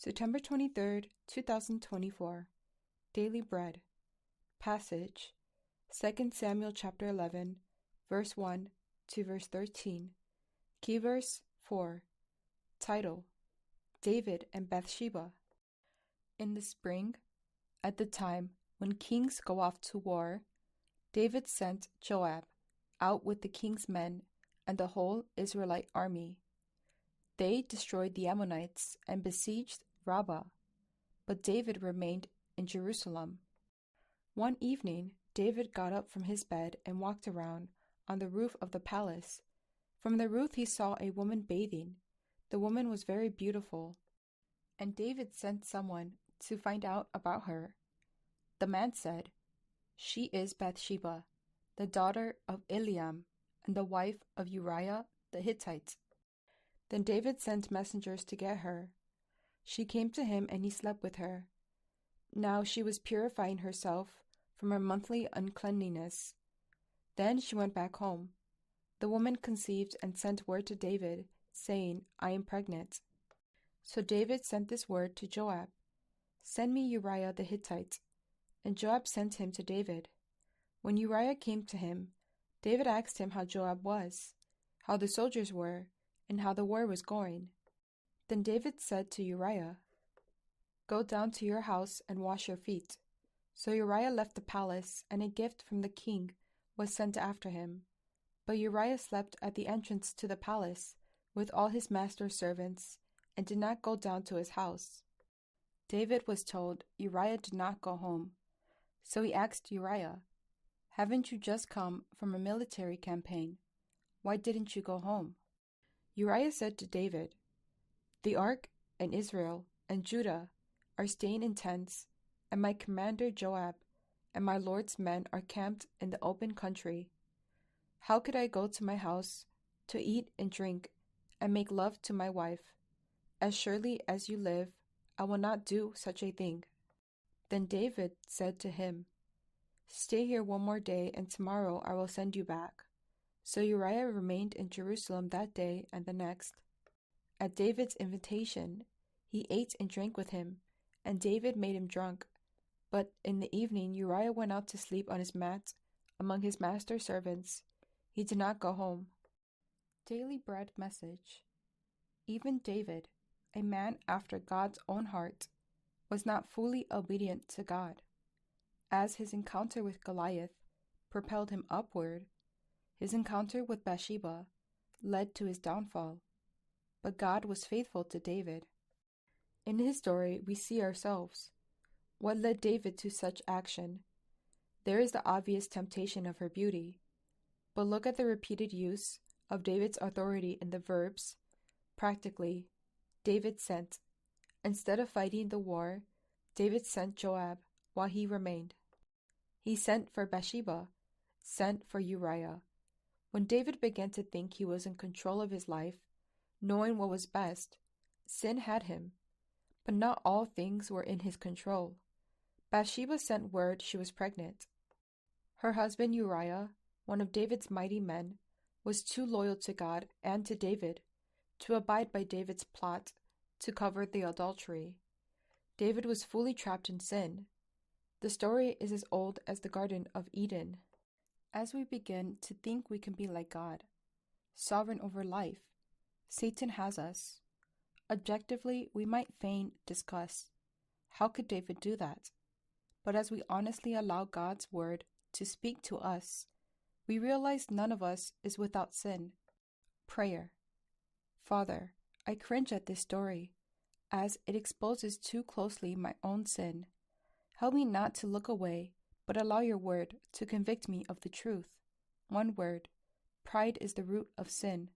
September 23rd, 2024. Daily Bread. Passage, 2 Samuel chapter 11, verse 1 to verse 13. Key verse 4. Title, David and Bathsheba. In the spring, at the time when kings go off to war, David sent Joab out with the king's men and the whole Israelite army. They destroyed the Ammonites and besieged Rabbah, but David remained in Jerusalem. One evening, David got up from his bed and walked around on the roof of the palace. From the roof he saw a woman bathing. The woman was very beautiful, and David sent someone to find out about her. The man said, "She is Bathsheba, the daughter of Eliam, and the wife of Uriah the Hittite." Then David sent messengers to get her. She came to him and he slept with her. Now she was purifying herself from her monthly uncleanliness. Then she went back home. The woman conceived and sent word to David, saying, "I am pregnant." So David sent this word to Joab, "Send me Uriah the Hittite." And Joab sent him to David. When Uriah came to him, David asked him how Joab was, how the soldiers were, and how the war was going. Then David said to Uriah, "Go down to your house and wash your feet." So Uriah left the palace, and a gift from the king was sent after him. But Uriah slept at the entrance to the palace with all his master's servants, and did not go down to his house. David was told Uriah did not go home. So he asked Uriah, "Haven't you just come from a military campaign? Why didn't you go home?" Uriah said to David, "The ark and Israel and Judah are staying in tents, and my commander Joab and my lord's men are camped in the open country. How could I go to my house to eat and drink and make love to my wife? As surely as you live, I will not do such a thing." Then David said to him, "Stay here one more day, and tomorrow I will send you back." So Uriah remained in Jerusalem that day and the next. At David's invitation, he ate and drank with him, and David made him drunk. But in the evening Uriah went out to sleep on his mat among his master's servants. He did not go home. Daily Bread Message. Even David, a man after God's own heart, was not fully obedient to God. As his encounter with Goliath propelled him upward, his encounter with Bathsheba led to his downfall. But God was faithful to David. In his story, we see ourselves. What led David to such action? There is the obvious temptation of her beauty. But look at the repeated use of David's authority in the verbs. Practically, David sent. Instead of fighting the war, David sent Joab while he remained. He sent for Bathsheba, sent for Uriah. When David began to think he was in control of his life, knowing what was best, sin had him. But not all things were in his control. Bathsheba sent word she was pregnant. Her husband Uriah, one of David's mighty men, was too loyal to God and to David to abide by David's plot to cover the adultery. David was fully trapped in sin. The story is as old as the Garden of Eden. As we begin to think we can be like God, sovereign over life, Satan has us. Objectively, we might feign disgust. How could David do that? But as we honestly allow God's word to speak to us, we realize none of us is without sin. Prayer. Father, I cringe at this story, as it exposes too closely my own sin. Help me not to look away, but allow your word to convict me of the truth. One word: pride is the root of sin.